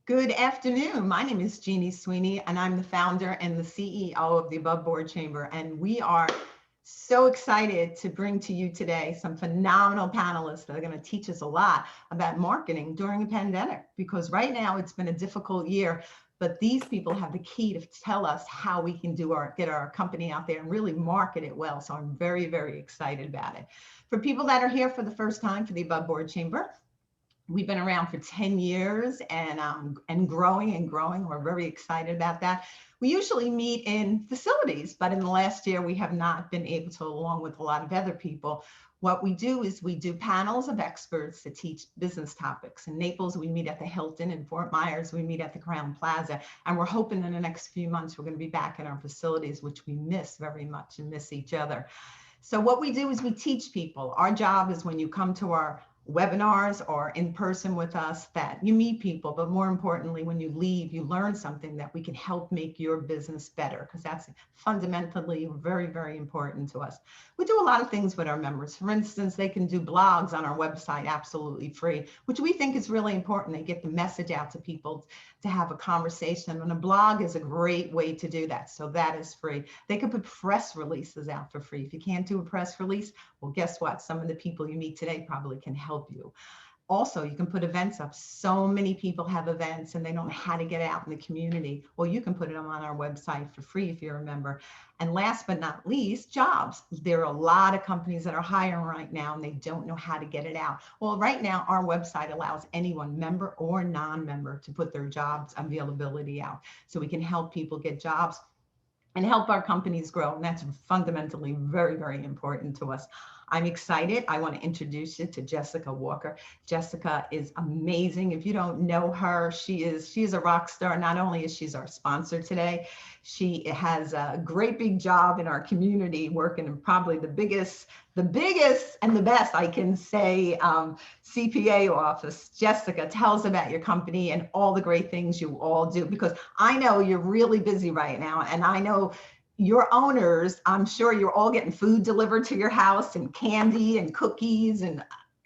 Good afternoon. My name is Jeannie Sweeney, and I'm the founder and the CEO of the Above Board Chamber. And we are so excited to bring to you today some phenomenal panelists that are going to teach us a lot about marketing during a pandemic, because right now it's been a difficult year, but these people have the key to tell us how we can get our company out there and really market it well. So I'm very, very excited about it. For people that are here for the first time for the Above Board Chamber, we've been around for 10 years and growing and growing. We're very excited about that. We usually meet in facilities, but in the last year, we have not been able to, along with a lot of other people. What we do is we do panels of experts to teach business topics. In Naples, we meet at the Hilton. In Fort Myers, we meet at the Crowne Plaza. And we're hoping in the next few months, we're going to be back in our facilities, which we miss very much and miss each other. So what we do is we teach people. Our job is when you come to our webinars or in person with us, that you meet people, but more importantly, when you leave, you learn something that we can help make your business better, because that's fundamentally very, very important to us. We do a lot of things with our members. For instance, they can do blogs on our website absolutely free, which we think is really important. They get the message out to people to have a conversation, and a blog is a great way to do that. So that is free. They can put press releases out for free. If you can't do a press release, well, guess what? Some of the people you meet today probably can help you. Also, you can put events up. So many people have events and they don't know how to get out in the community. Well, you can put them on our website for free if you're a member. And last but not least, jobs. There are a lot of companies that are hiring right now and they don't know how to get it out. Well, right now, our website allows anyone, member or non-member, to put their jobs availability out. So we can help people get jobs and help our companies grow. And that's fundamentally very, very important to us. I'm excited. I want to introduce you to Jessica Walker. Jessica is amazing. If you don't know her, she is a rock star. Not only is she our sponsor today, she has a great big job in our community, working in probably the biggest and the best, I can say, CPA office. Jessica, tell us about your company and all the great things you all do, because I know you're really busy right now, and I know your owners, I'm sure you're all getting food delivered to your house and candy and cookies, and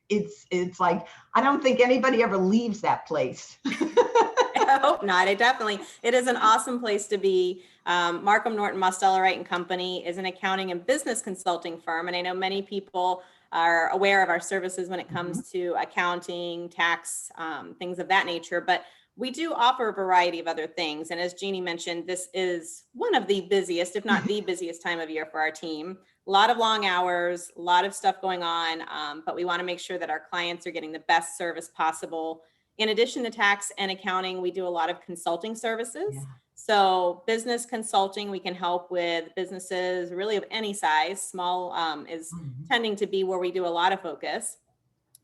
it's like, I don't think anybody ever leaves that place. I hope not. It is an awesome place to be. Markham Norton Mosteller Wright and Company is an accounting and business consulting firm, and I know many people are aware of our services when it comes to accounting, tax, things of that nature, but we do offer a variety of other things. And as Jeannie mentioned, this is one of the busiest, if not the busiest time of year for our team. A lot of long hours, a lot of stuff going on, but we want to make sure that our clients are getting the best service possible. In addition to tax and accounting, we do a lot of consulting services. Yeah. So business consulting, we can help with businesses really of any size. Small is tending to be where we do a lot of focus.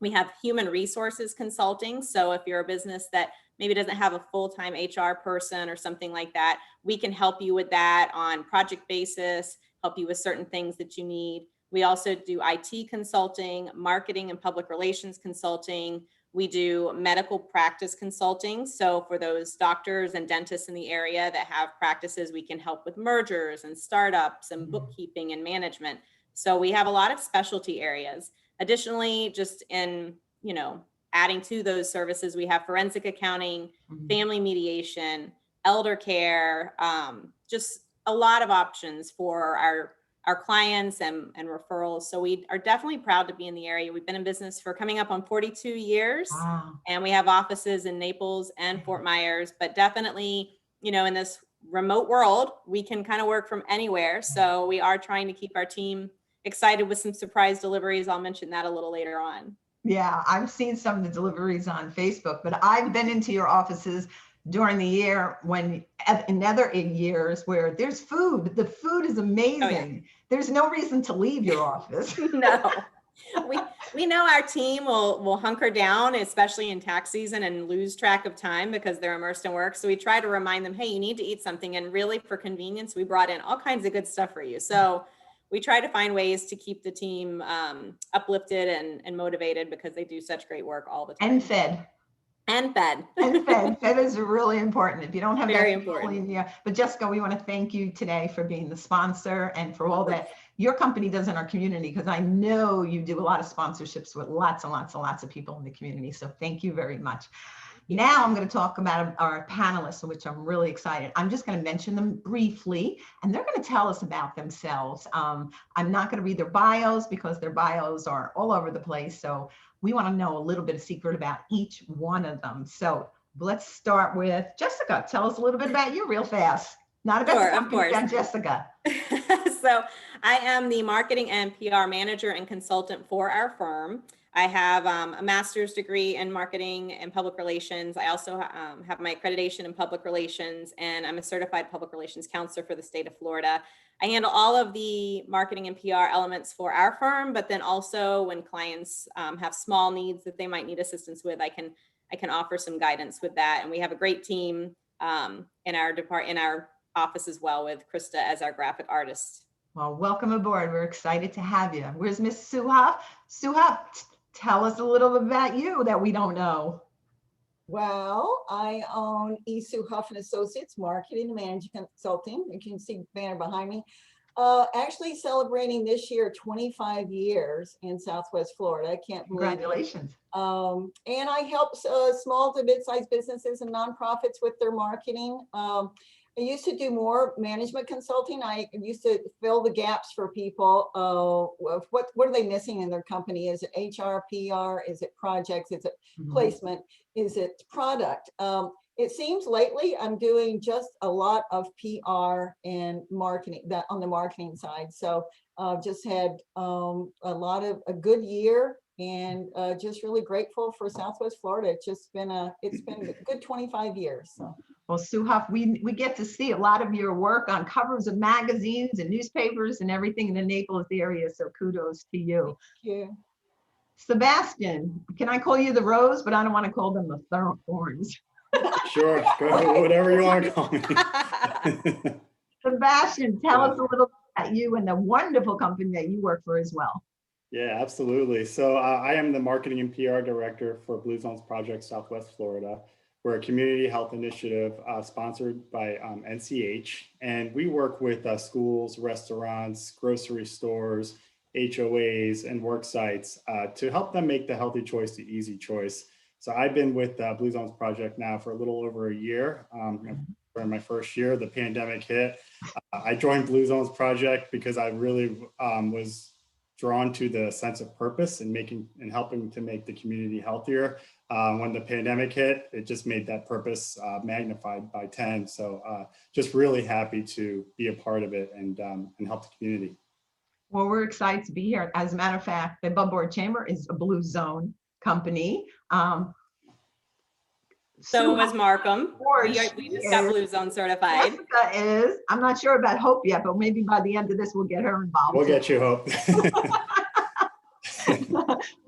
We have human resources consulting. So if you're a business that maybe doesn't have a full-time HR person or something like that, we can help you with that on project basis, help you with certain things that you need. We also do IT consulting, marketing and public relations consulting. We do medical practice consulting. So for those doctors and dentists in the area that have practices, we can help with mergers and startups and bookkeeping and management. So we have a lot of specialty areas. Additionally, just in, adding to those services, we have forensic accounting, family mediation, elder care, just a lot of options for our clients and referrals. So we are definitely proud to be in the area. We've been in business for coming up on 42 years. Wow. And we have offices in Naples and Fort Myers, but definitely, in this remote world, we can kind of work from anywhere. So we are trying to keep our team excited with some surprise deliveries. I'll mention that a little later on. Yeah, I've seen some of the deliveries on Facebook, but I've been into your offices during the year in other years where there's food. The food is amazing. Oh, yeah. There's no reason to leave your office. No, we know our team will hunker down, especially in tax season, and lose track of time because they're immersed in work. So we try to remind them, hey, you need to eat something. And really, for convenience, we brought in all kinds of good stuff for you. So we try to find ways to keep the team uplifted and motivated, because they do such great work all the time. And fed. And fed. And fed. Fed is really important. If you don't have very that important. Yeah. But Jessica, we want to thank you today for being the sponsor and for all that your company does in our community, because I know you do a lot of sponsorships with lots and lots and lots of people in the community. So thank you very much. Now I'm going to talk about our panelists, which I'm really excited. I'm just going to mention them briefly, and they're going to tell us about themselves. I'm not going to read their bios because their bios are all over the place. So we want to know a little bit of secret about each one of them. So let's start with Jessica. Tell us a little bit about you real fast. Not about Sure, the of company, course. about Jessica. So I am the marketing and PR manager and consultant for our firm. I have a master's degree in marketing and public relations. I also have my accreditation in public relations, and I'm a certified public relations counselor for the state of Florida. I handle all of the marketing and PR elements for our firm, but then also when clients have small needs that they might need assistance with, I can offer some guidance with that. And we have a great team in our office as well, with Krista as our graphic artist. Well, welcome aboard. We're excited to have you. Where's Miss Suha? Suha, tell us a little bit about you that we don't know. Well, I own Isu Huff and Associates Marketing and Management Consulting. You can see the banner behind me. Actually celebrating this year 25 years in Southwest Florida. I can't believe it. Congratulations. And I help small to mid-sized businesses and nonprofits with their marketing. I used to do more management consulting. I used to fill the gaps for people. What are they missing in their company? Is it HR, PR? Is it projects? Is it placement? Is it product? It seems lately I'm doing just a lot of PR and marketing on the marketing side. So just had a good year, and just really grateful for Southwest Florida. It's been a good 25 years. So. Well, Suha, we get to see a lot of your work on covers of magazines and newspapers and everything in the Naples area. So kudos to you. Thank you. Sebastian, can I call you the Rose? But I don't want to call them the Thorns. Sure, go whatever you want to call me. Sebastian, tell us a little about you and the wonderful company that you work for as well. Yeah, absolutely. So I am the marketing and PR director for Blue Zones Project Southwest Florida. We're a community health initiative sponsored by NCH, and we work with schools, restaurants, grocery stores, HOAs, and work sites to help them make the healthy choice the easy choice. So I've been with Blue Zones Project now for a little over a year. During my first year, the pandemic hit. I joined Blue Zones Project because I really was drawn to the sense of purpose and helping to make the community healthier. When the pandemic hit, it just made that purpose magnified by 10. So just really happy to be a part of it and help the community. Well, we're excited to be here. As a matter of fact, the Above Board Chamber is a Blue Zone company. So was Markham. We just got Blue Zone certified. Jessica is. I'm not sure about Hope yet, but maybe by the end of this, we'll get her involved. We'll get you, Hope.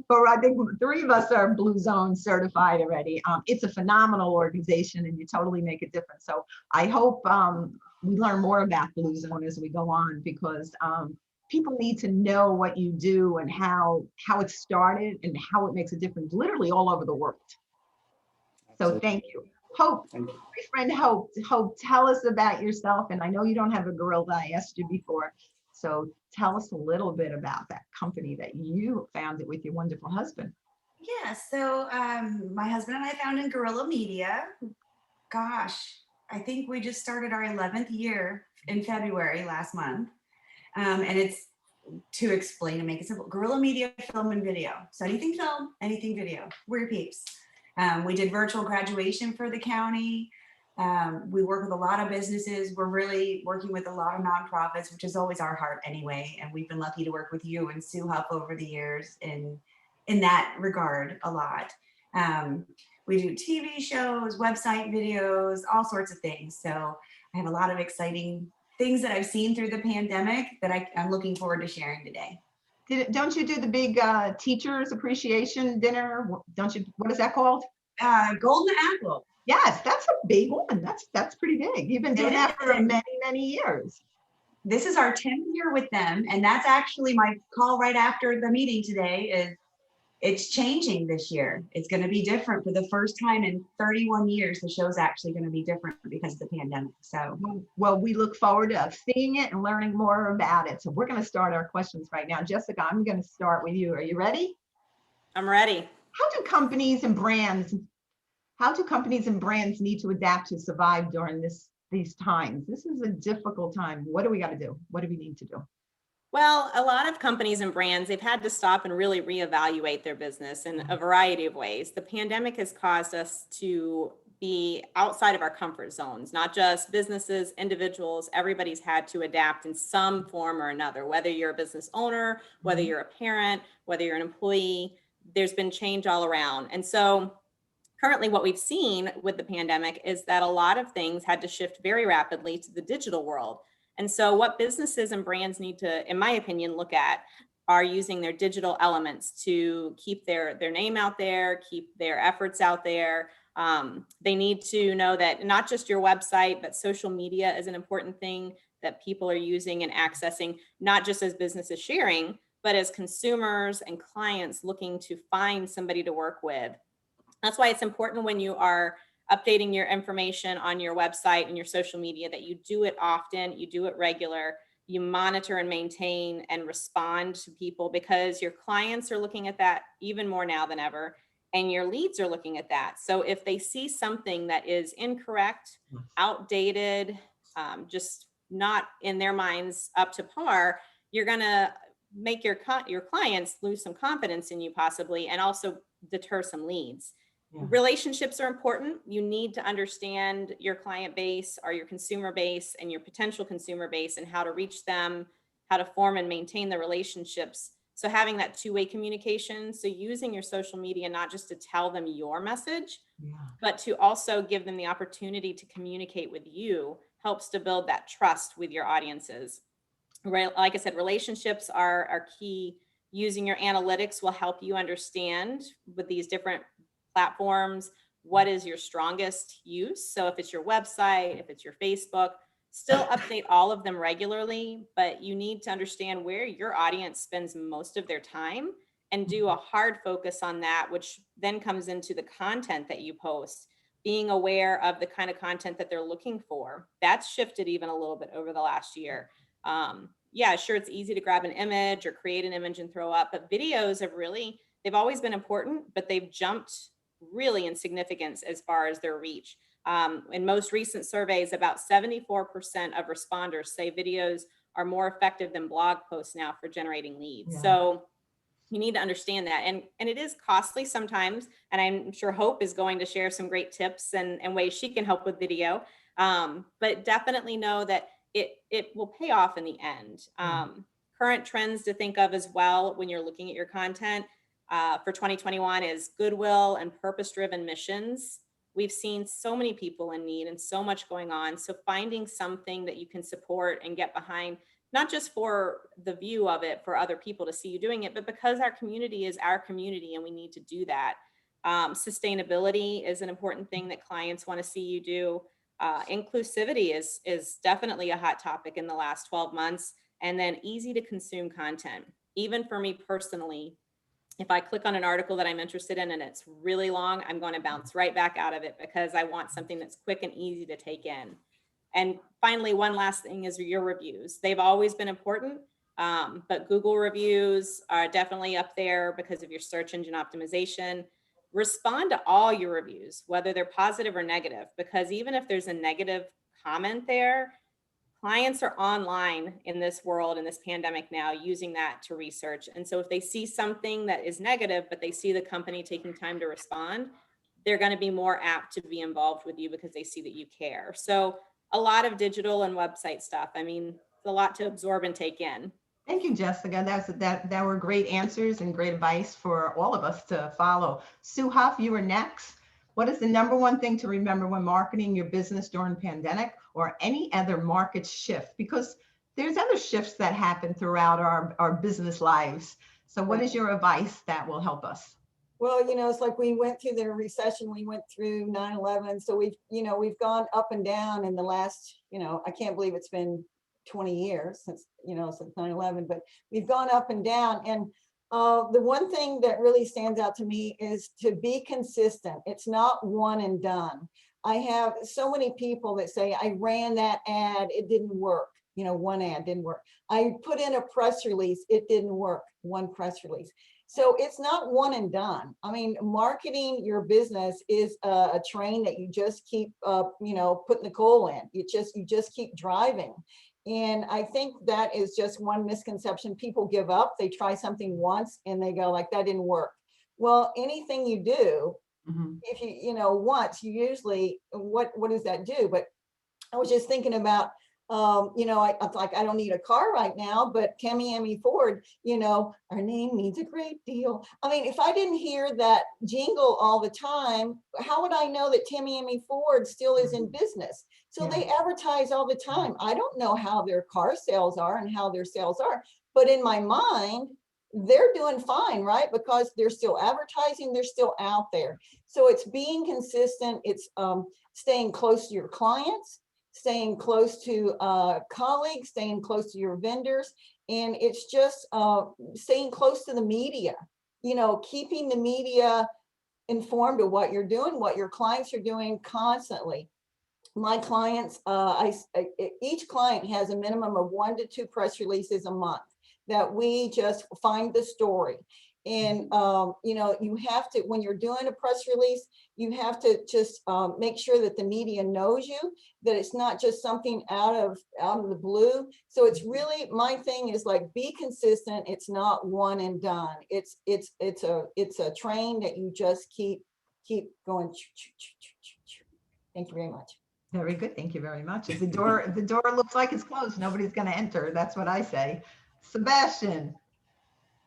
But I think 3 of us are Blue Zone certified already. It's a phenomenal organization, and you totally make a difference. So I hope we learn more about Blue Zone as we go on, because people need to know what you do and how it started and how it makes a difference literally all over the world. So thank you. Hope, my friend Hope, tell us about yourself. And I know you don't have a gorilla, I asked you before. So tell us a little bit about that company that you founded with your wonderful husband. Yeah, so my husband and I founded Guerrilla Media. Gosh, I think we just started our 11th year in February last month. And it's, to explain and make it simple, Guerrilla Media, film and video. So anything film, anything video, we're your peeps. We did virtual graduation for the county. We work with a lot of businesses. We're really working with a lot of nonprofits, which is always our heart anyway. And we've been lucky to work with you and Sue Huff over the years in that regard a lot. We do TV shows, website videos, all sorts of things. So I have a lot of exciting things that I've seen through the pandemic that I'm looking forward to sharing today. Don't you do the big teachers appreciation dinner? Don't you? What is that called? Golden Apple. Yes, that's a big one. That's pretty big. You've been doing that for many, many years. This is our 10th year with them. And that's actually my call right after the meeting today is it's changing this year. It's going to be different for the first time in 31 years. The show's actually going to be different because of the pandemic. So, well, we look forward to seeing it and learning more about it. So we're going to start our questions right now. Jessica, I'm going to start with you. Are you ready? I'm ready. How do companies and brands How do companies and brands need to adapt to survive during these times? This is a difficult time. What do we got to do? What do we need to do? Well, a lot of companies and brands, they've had to stop and really reevaluate their business in a variety of ways. The pandemic has caused us to be outside of our comfort zones, not just businesses, individuals, everybody's had to adapt in some form or another, whether you're a business owner, whether you're a parent, whether you're an employee, there's been change all around. And so currently what we've seen with the pandemic is that a lot of things had to shift very rapidly to the digital world. And so what businesses and brands need to, in my opinion, look at are using their digital elements to keep their name out there, keep their efforts out there. They need to know that not just your website, but social media is an important thing that people are using and accessing, not just as businesses sharing, but as consumers and clients looking to find somebody to work with. That's why it's important when you are updating your information on your website and your social media that you do it often, you do it regular, you monitor and maintain and respond to people, because your clients are looking at that even more now than ever, and your leads are looking at that. So if they see something that is incorrect, outdated, just not in their minds up to par, you're going to make your clients lose some confidence in you possibly, and also deter some leads. Yeah. Relationships are important. You need to understand your client base or your consumer base and your potential consumer base and how to reach them, how to form and maintain the relationships. So having that two-way communication, so using your social media, not just to tell them your message, Yeah. but to also give them the opportunity to communicate with you, helps to build that trust with your audiences. Right? Like I said, relationships are key. Using your analytics will help you understand with these different platforms what is your strongest use. So if it's your website, if it's your Facebook, still update all of them regularly, but you need to understand where your audience spends most of their time and do a hard focus on that, which then comes into the content that you post, being aware of the kind of content that they're looking for. That's shifted even a little bit over the last year. Yeah, sure, it's easy to grab an image or create an image and throw up, but videos have really, they've always been important, but they've jumped really in significance as far as their reach. In most recent surveys, about 74% of responders say videos are more effective than blog posts now for generating leads. Yeah. So you need to understand that. And it is costly sometimes. And I'm sure Hope is going to share some great tips and ways she can help with video. But definitely know that it will pay off in the end. Current trends to think of as well when you're looking at your content for 2021 is goodwill and purpose-driven missions. We've seen so many people in need and so much going on. So finding something that you can support and get behind, not just for the view of it, for other people to see you doing it, but because our community is our community and we need to do that. Sustainability is an important thing that clients want to see you do. Inclusivity is definitely a hot topic in the last 12 months. And then easy to consume content. Even for me personally, if I click on an article that I'm interested in and it's really long, I'm going to bounce right back out of it because I want something that's quick and easy to take in. And finally, one last thing is your reviews. They've always been important, but Google reviews are definitely up there because of your search engine optimization. Respond to all your reviews, whether they're positive or negative, because even if there's a negative comment there, clients are online in this world, in this pandemic now, using that to research. And so if they see something that is negative, but they see the company taking time to respond, they're going to be more apt to be involved with you because they see that you care. So a lot of digital and website stuff. I mean, it's a lot to absorb and take in. Thank you, Jessica. That were great answers and great advice for all of us to follow. Sue Huff, you are next. What is the number one thing to remember when marketing your business during pandemic or any other market shift? Because there's other shifts that happen throughout our business lives. So what is your advice that will help us? Well, it's like we went through the recession, we went through 9/11. So we've gone up and down in the last, I can't believe it's been 20 years since 9/11, but we've gone up and down. And the one thing that really stands out to me is to be consistent. It's not one and done. I have so many people that say, I ran that ad, it didn't work. One ad didn't work. I put in a press release, it didn't work. One press release. So it's not one and done. I mean, marketing your business is a train that you just keep, putting the coal in. You just keep driving. And I think that is just one misconception. People give up, they try something once and they go like, that didn't work. Well, anything you do, Mhm. if once, you usually, what does that do? But I was just thinking about, I'm like, I don't need a car right now, but Tamiami Ford, our name means a great deal. I mean, if I didn't hear that jingle all the time, how would I know that Tamiami Ford still is in business? So Yeah. they advertise all the time. I don't know how their car sales are and how their sales are, but in my mind, they're doing fine, right? Because they're still advertising, they're still out there. So it's being consistent. It's staying close to your clients, staying close to colleagues, staying close to your vendors. And it's just staying close to the media, keeping the media informed of what you're doing, what your clients are doing constantly. My clients, each client has a minimum of 1 to 2 press releases a month that we just find the story. And, you have to, when you're doing a press release, you have to just make sure that the media knows you, that it's not just something out of the blue. So it's really, my thing is like, be consistent. It's not one and done. It's a train that you just keep going. Thank you very much. Very good. Thank you very much. If the door looks like it's closed, nobody's going to enter. That's what I say. Sebastian,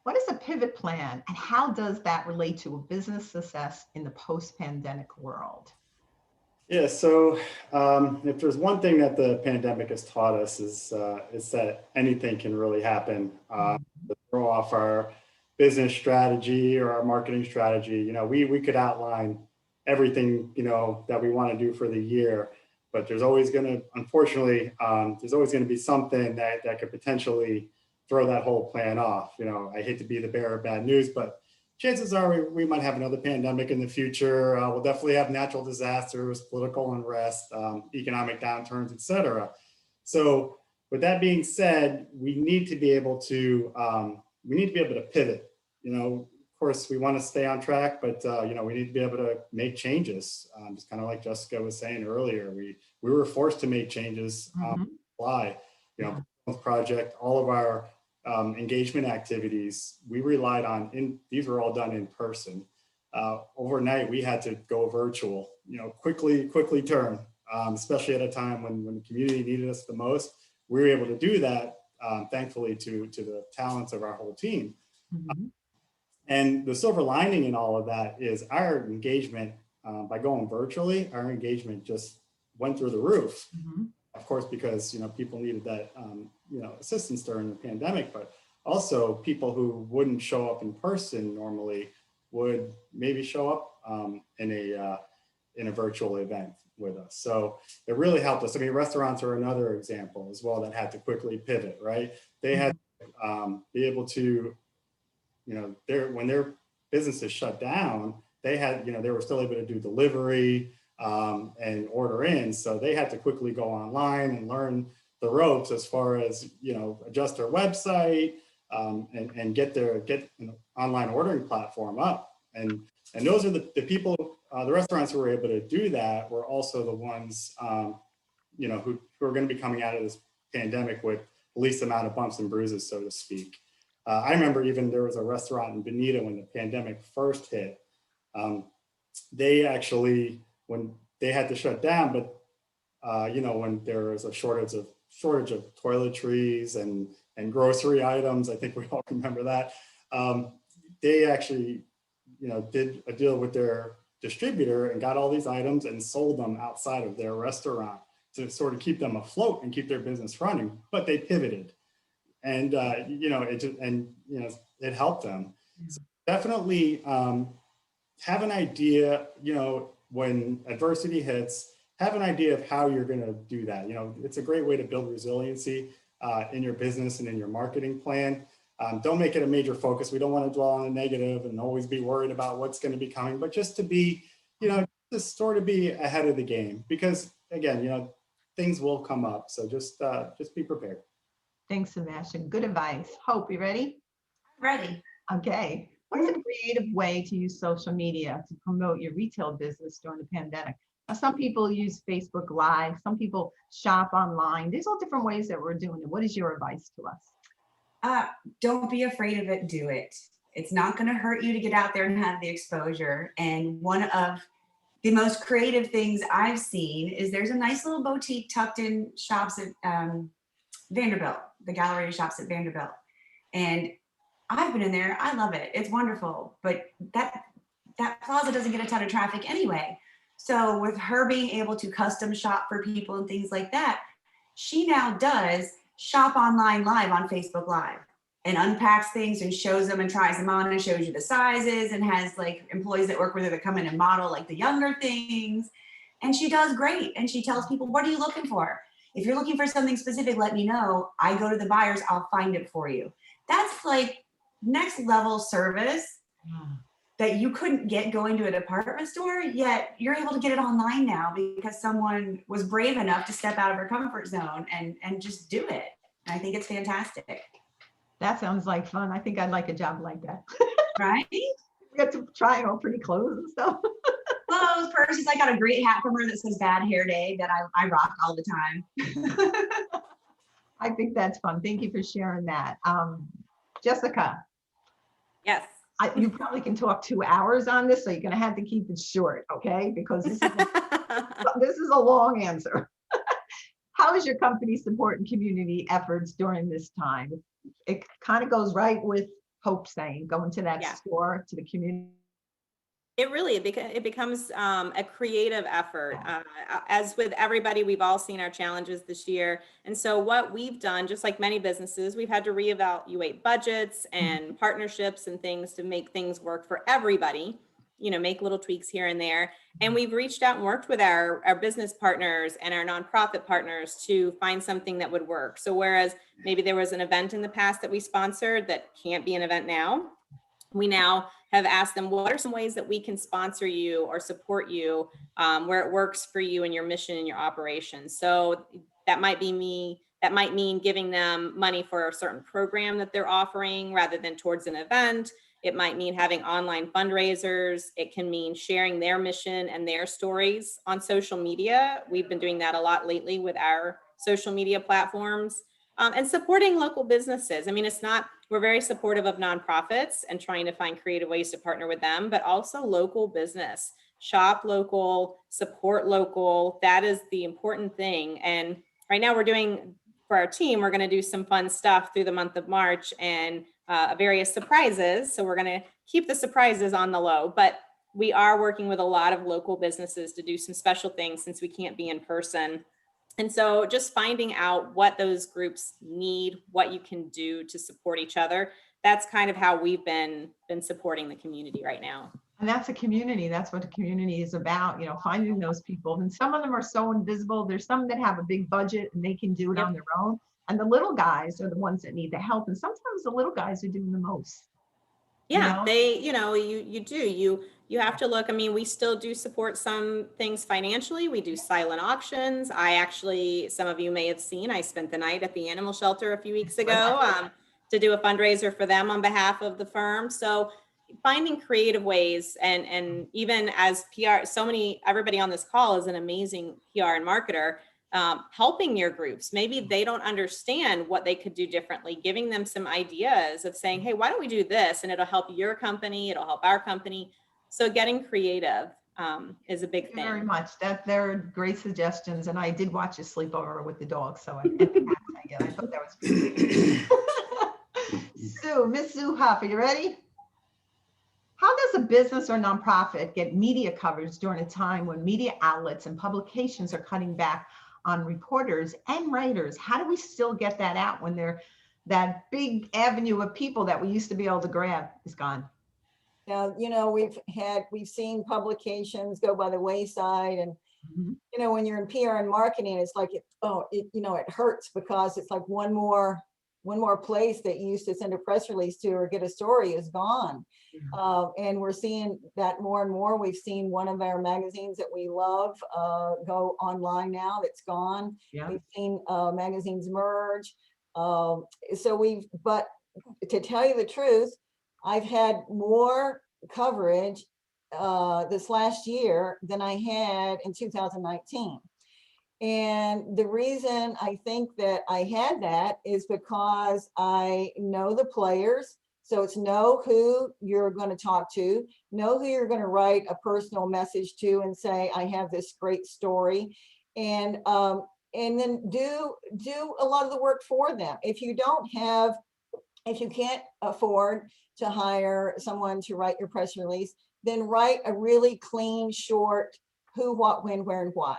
what is a pivot plan and how does that relate to a business success in the post-pandemic world? Yeah, so if there's one thing that the pandemic has taught us is that anything can really happen. To throw off our business strategy or our marketing strategy, we could outline everything, that we want to do for the year, but there's always going to, unfortunately, there's always going to be something that could potentially throw that whole plan off. I hate to be the bearer of bad news, but chances are we might have another pandemic in the future. We'll definitely have natural disasters, political unrest, economic downturns, et cetera. So with that being said, we need to be able to pivot. Of course, we want to stay on track, but we need to be able to make changes. Just kind of like Jessica was saying earlier, we were forced to make changes on the fly. Project, all of our engagement activities, we relied on, these were all done in person. Overnight, we had to go virtual, quickly turn, especially at a time when the community needed us the most. We were able to do that, thankfully, to the talents of our whole team. And the silver lining in all of that is our engagement, by going virtually, our engagement just went through the roof. Of course, because people needed that assistance during the pandemic, but also people who wouldn't show up in person normally would maybe show up in a virtual event with us. So it really helped us. I mean, restaurants are another example as well that had to quickly pivot, right? They had to be able to, when their businesses shut down, they had, they were still able to do delivery and order in. So they had to quickly go online and learn the ropes as far as, adjust their website and get an online ordering platform up. And those are the people, the restaurants who were able to do that were also the ones, who are going to be coming out of this pandemic with the least amount of bumps and bruises, so to speak. I remember even there was a restaurant in Bonita when the pandemic first hit. They actually, when they had to shut down, but when there was a shortage of toiletries and grocery items, I think we all remember that. They actually, did a deal with their distributor and got all these items and sold them outside of their restaurant to sort of keep them afloat and keep their business running. But they pivoted, and it helped them. So definitely have an idea, when adversity hits, have an idea of how you're going to do that. It's a great way to build resiliency in your business and in your marketing plan. Don't make it a major focus. We don't want to dwell on the negative and always be worried about what's going to be coming, but just to be, just sort of be ahead of the game, because again, things will come up. So just be prepared. Thanks, Sebastian. Good advice. Hope, you ready? Ready. Okay. What is a creative way to use social media to promote your retail business during the pandemic? Now, some people use Facebook Live, some people shop online. There's all different ways that we're doing it. What is your advice to us? Don't be afraid of it. Do it. It's not going to hurt you to get out there and have the exposure. And one of the most creative things I've seen is there's a nice little boutique tucked in shops at Vanderbilt, the gallery shops at Vanderbilt. And I've been in there. I love it. It's wonderful. But that plaza doesn't get a ton of traffic anyway. So with her being able to custom shop for people and things like that, she now does shop online live on Facebook Live and unpacks things and shows them and tries them on and shows you the sizes and has like employees that work with her that come in and model like the younger things. And she does great. And she tells people, what are you looking for? If you're looking for something specific, let me know. I go to the buyers, I'll find it for you. That's like next level service that you couldn't get going to a department store, yet you're able to get it online now because someone was brave enough to step out of her comfort zone and just do it. And I think it's fantastic. That sounds like fun. I think I'd like a job like that. Right? We get to try on pretty clothes and stuff. Clothes, purses. I got a great hat from her that says Bad Hair Day that I rock all the time. I think that's fun. Thank you for sharing that. Jessica, Yes. you probably can talk 2 hours on this, so you're going to have to keep it short, okay? Because this is a long answer. How is your company supporting community efforts during this time? It kind of goes right with Hope saying, going to that Yeah. store, to the community. It becomes a creative effort. As with everybody, we've all seen our challenges this year. And so what we've done, just like many businesses, we've had to reevaluate budgets and partnerships and things to make things work for everybody, make little tweaks here and there. And we've reached out and worked with our business partners and our nonprofit partners to find something that would work. So whereas maybe there was an event in the past that we sponsored that can't be an event now, we now have asked them, what are some ways that we can sponsor you or support you where it works for you and your mission and your operations? So that might mean giving them money for a certain program that they're offering rather than towards an event. It might mean having online fundraisers. It can mean sharing their mission and their stories on social media. We've been doing that a lot lately with our social media platforms. And supporting local businesses. I mean, we're very supportive of nonprofits and trying to find creative ways to partner with them, but also local business. Shop local, support local. That is the important thing. And right now for our team, we're going to do some fun stuff through the month of March and various surprises. So we're going to keep the surprises on the low, but we are working with a lot of local businesses to do some special things since we can't be in person. And so just finding out what those groups need, what you can do to support each other. That's kind of how we've been supporting the community right now. And that's a community. That's what the community is about, finding those people. And some of them are so invisible. There's some that have a big budget and they can do it on their own. And the little guys are the ones that need the help. And sometimes the little guys are doing the most. Yeah, you have to look. I mean, we still do support some things financially. We do silent auctions. Some of you may have seen, I spent the night at the animal shelter a few weeks ago to do a fundraiser for them on behalf of the firm. So finding creative ways and even as PR, everybody on this call is an amazing PR and marketer. Helping your groups. Maybe they don't understand what they could do differently, giving them some ideas of saying, hey, why don't we do this? And it'll help your company, it'll help our company. So getting creative is a big thing. Very much. They're great suggestions. And I did watch a sleepover with the dog. So I thought that was pretty good. Miss Sue Huff, are you ready? How does a business or nonprofit get media coverage during a time when media outlets and publications are cutting back on reporters and writers? How do we still get that out when that big avenue of people that we used to be able to grab is gone? Now, we've seen publications go by the wayside, and when you're in PR and marketing, it's like it hurts because it's like one more place that you used to send a press release to or get a story is gone. And we're seeing that more and more. We've seen one of our magazines that we love go online now. That's gone. Yeah. We've seen magazines merge. But to tell you the truth, I've had more coverage this last year than I had in 2019. And the reason I think that I had that is because I know the players. So it's know who you're going to talk to, know who you're going to write a personal message to and say, I have this great story. And then do a lot of the work for them. If you can't afford to hire someone to write your press release, then write a really clean, short who, what, when, where, and why.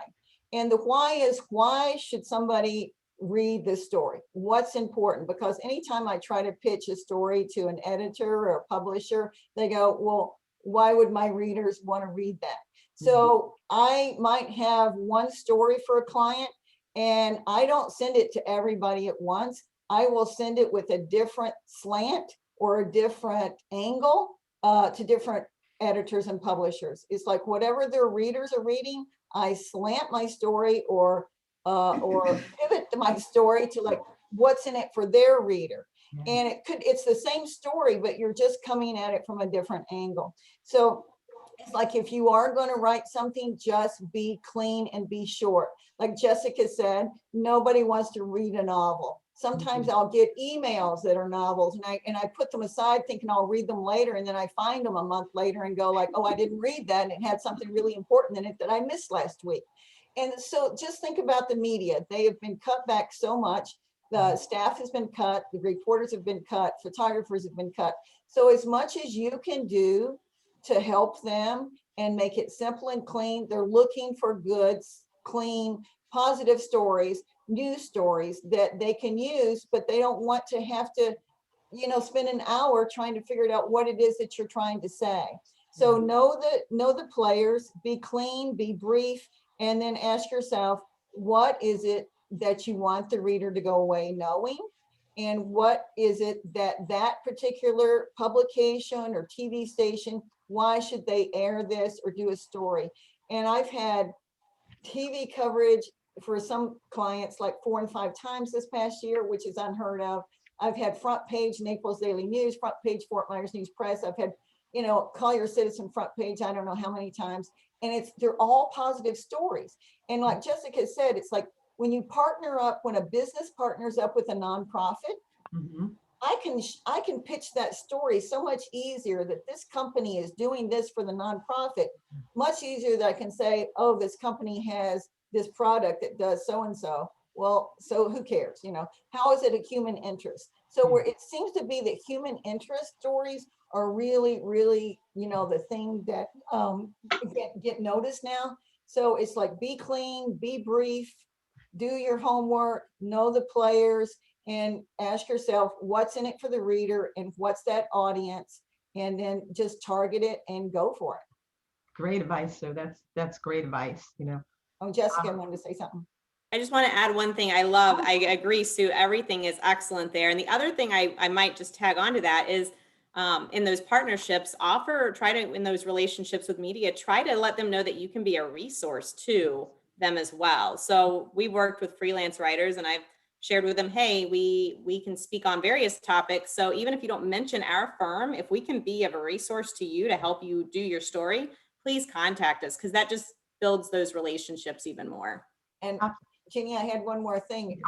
And the why is, why should somebody read this story? What's important? Because anytime I try to pitch a story to an editor or a publisher, they go, well, why would my readers want to read that? So I might have one story for a client and I don't send it to everybody at once. I will send it with a different slant or a different angle to different editors and publishers. It's like whatever their readers are reading, I slant my story or pivot to my story to like what's in it for their reader. And it's the same story, but you're just coming at it from a different angle. So it's like if you are going to write something, just be clean and be short. Like Jessica said, nobody wants to read a novel. Sometimes I'll get emails that are novels and I put them aside thinking I'll read them later. And then I find them a month later and go like, oh, I didn't read that. And it had something really important in it that I missed last week. And so just think about the media. They have been cut back so much. The staff has been cut. The reporters have been cut. Photographers have been cut. So as much as you can do to help them and make it simple and clean, they're looking for good, clean, positive stories, news stories that they can use, but they don't want to have to, spend an hour trying to figure out what it is that you're trying to say. So know the players, be clean, be brief, and then ask yourself, what is it that you want the reader to go away knowing? And what is it that particular publication or TV station, why should they air this or do a story? And I've had TV coverage for some clients like 4 and 5 times this past year, which is unheard of. I've had front page Naples Daily News, front page Fort Myers News Press. I've had, Collier Citizen front page, I don't know how many times. And they're all positive stories. And like Jessica said, it's like when you partner up, when a business partners up with a nonprofit, I can pitch that story so much easier that this company is doing this for the nonprofit, much easier that I can say, oh, this company has this product that does so-and-so. Well, so who cares? How is it a human interest? So where it seems to be that human interest stories are really, really, the thing that get noticed now. So it's like, be clean, be brief, do your homework, know the players, and ask yourself what's in it for the reader and what's that audience, and then just target it and go for it. Great advice. So that's great advice, Oh, Jessica wanted to say something. I just want to add one thing. I agree, Sue, everything is excellent there. And the other thing I might just tag on to that is in those partnerships, in those relationships with media, try to let them know that you can be a resource to them as well. So we worked with freelance writers and I've shared with them, hey, we can speak on various topics. So even if you don't mention our firm, if we can be of a resource to you to help you do your story, please contact us, because that just builds those relationships even more. And Jeannie, I had one more thing,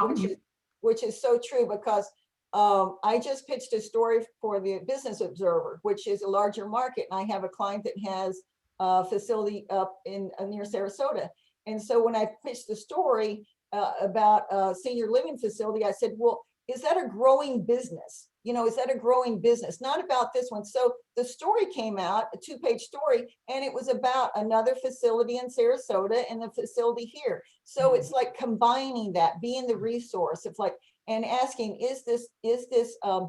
which is so true, because I just pitched a story for the Business Observer, which is a larger market. And I have a client that has a facility up in near Sarasota. And so when I pitched the story about a senior living facility, I said, well, is that a growing business? Is that a growing business? Not about this one. So the story came out, a 2-page story, and it was about another facility in Sarasota and the facility here. So it's like combining that, being the resource. It's like, and asking, is this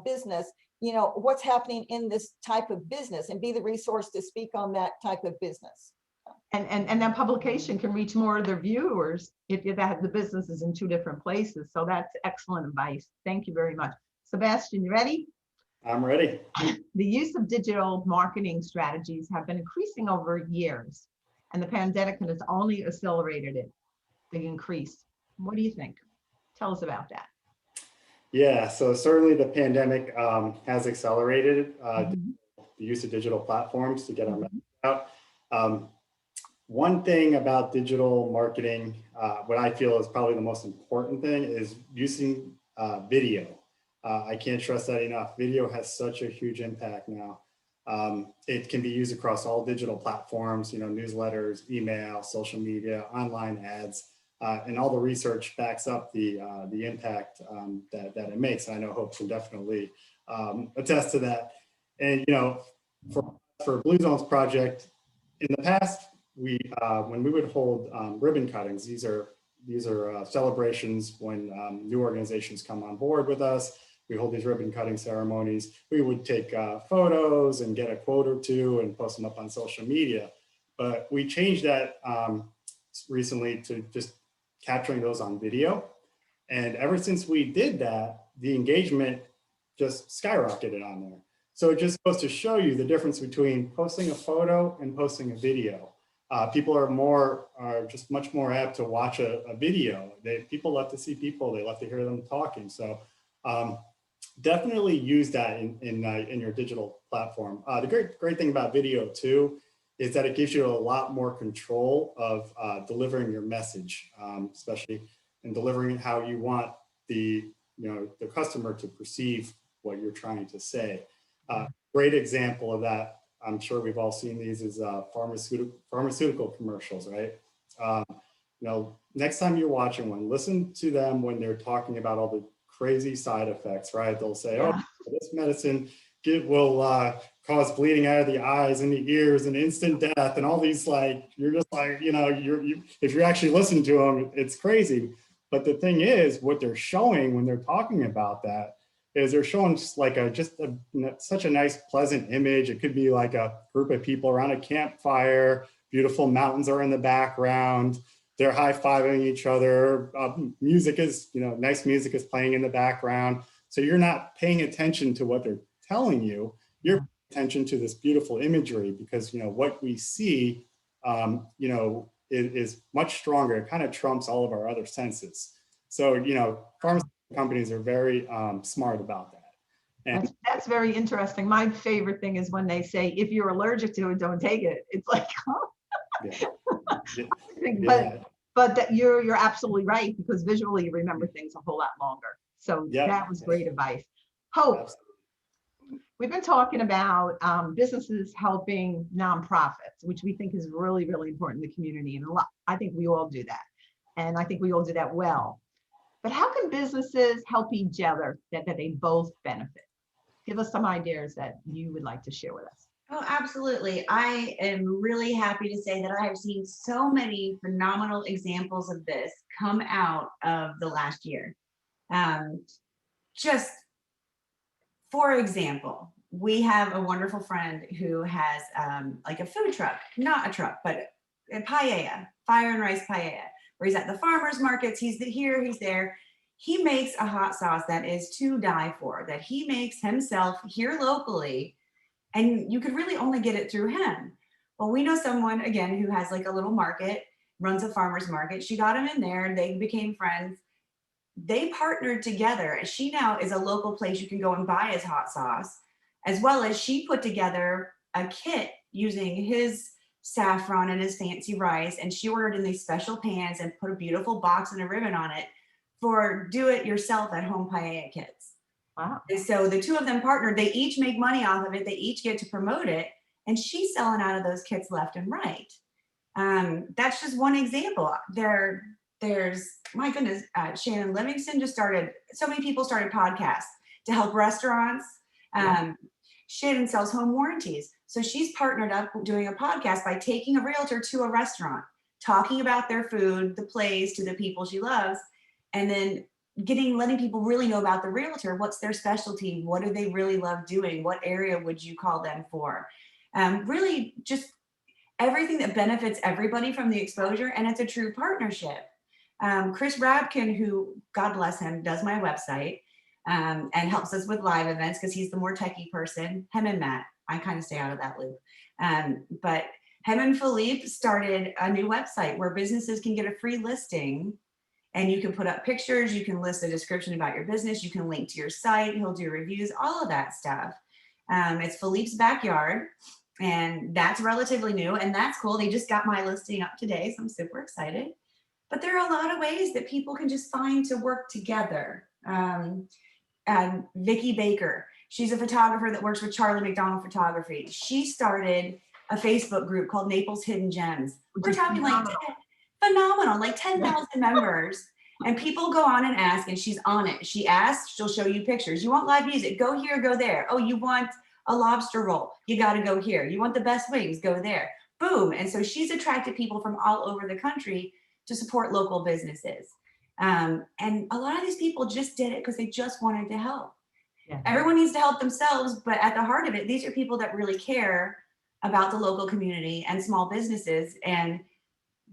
business, what's happening in this type of business, and be the resource to speak on that type of business. And that publication can reach more of their viewers if the business is in 2 different places. So that's excellent advice. Thank you very much. Sebastian, you ready? I'm ready. The use of digital marketing strategies have been increasing over years, and the pandemic has only accelerated the increase. What do you think? Tell us about that. Yeah, so certainly the pandemic has accelerated Mhm. the use of digital platforms to get our message Mhm. out. Um, One thing about digital marketing, what I feel is probably the most important thing, is using video. I can't stress that enough. Video has such a huge impact now. It can be used across all digital platforms, newsletters, email, social media, online ads, and all the research backs up the impact that it makes. I know Hope can definitely attest to that. And for Blue Zones Project, in the past, when we would hold ribbon cuttings, these are celebrations when new organizations come on board with us. We hold these ribbon cutting ceremonies. We would take photos and get a quote or two and post them up on social media. But we changed that recently to just capturing those on video. And ever since we did that, the engagement just skyrocketed on there. So it just goes to show you the difference between posting a photo and posting a video. People are just much more apt to watch a video. People love to see people. They love to hear them talking. So definitely use that in your digital platform. The great thing about video too is that it gives you a lot more control of delivering your message, especially in delivering it how you want the customer to perceive what you're trying to say. Great example of that, I'm sure we've all seen these, is pharmaceutical commercials, right? Next time you're watching one, listen to them when they're talking about all the crazy side effects, right? They'll say, Yeah. oh, this medicine will cause bleeding out of the eyes and the ears and instant death and all these, you're just like, if you're actually listening to them, it's crazy. But the thing is, what they're showing when they're talking about that is they're showing such a nice, pleasant image. It could be like a group of people around a campfire, beautiful mountains are in the background. They're high-fiving each other. Music is, nice music is playing in the background. So you're not paying attention to what they're telling you. You're paying attention to this beautiful imagery because, what we see, is much stronger. It kind of trumps all of our other senses. So, pharmaceutical companies are very smart about that. And That's very interesting. My favorite thing is when they say, if you're allergic to it, don't take it. It's like, yeah, but yeah, that you're absolutely right, because visually you remember things a whole lot longer. So yeah, that was great advice. Hope, absolutely. we've been talking about businesses helping nonprofits, which we think is really, really important in the community. And I think we all do that. And I think we all do that well. But how can businesses help each other that they both benefit? Give us some ideas that you would like to share with us. Oh, absolutely. I am really happy to say that I have seen so many phenomenal examples of this come out of the last year. Just for example, we have a wonderful friend who has like a food truck, not a truck, but a paella, fire and rice paella, where he's at the farmers markets, he's here, he's there. He makes a hot sauce that is to die for, that he makes himself here locally, and you could really only get it through him. Well, we know someone, again, who has like a little market, runs a farmer's market. She got him in there, they became friends. They partnered together. She now is a local place you can go and buy his hot sauce, as well as she put together a kit using his saffron and his fancy rice. And she ordered in these special pans and put a beautiful box and a ribbon on it for do it yourself at home paella kits. Wow. And so the two of them partnered. They each make money off of it. They each get to promote it. And she's selling out of those kits left and right. That's just one example. There's, my goodness, Shannon Livingston just started, so many people started podcasts to help restaurants. Shannon sells home warranties. So she's partnered up doing a podcast by taking a realtor to a restaurant, talking about their food, the place, to the people she loves, and then letting people really know about the realtor. What's their specialty? What do they really love doing? What area would you call them for? Really just everything that benefits everybody from the exposure, and it's a true partnership. Chris Rabkin, who, God bless him, does my website and helps us with live events because he's the more techie person. Him and Matt, I kind of stay out of that loop. But him and Philippe started a new website where businesses can get a free listing And you can put up pictures, you can list a description about your business, you can link to your site, he'll do reviews, all of that stuff. It's Philippe's Backyard, and that's relatively new, and that's cool. They just got my listing up today, so I'm super excited. But there are a lot of ways that people can just find to work together. And Vicki Baker, she's a photographer that works with Charlie McDonald Photography. She started a Facebook group called Naples Hidden Gems. We're talking like phenomenal, like 10,000 members. And people go on and ask, and she's on it. She asks, she'll show you pictures. You want live music? Go here, go there. Oh, you want a lobster roll? You got to go here. You want the best wings? Go there. Boom. And so she's attracted people from all over the country to support local businesses. And a lot of these people just did it because they just wanted to help. Yeah. Everyone needs to help themselves, but at the heart of it, these are people that really care about the local community and small businesses. And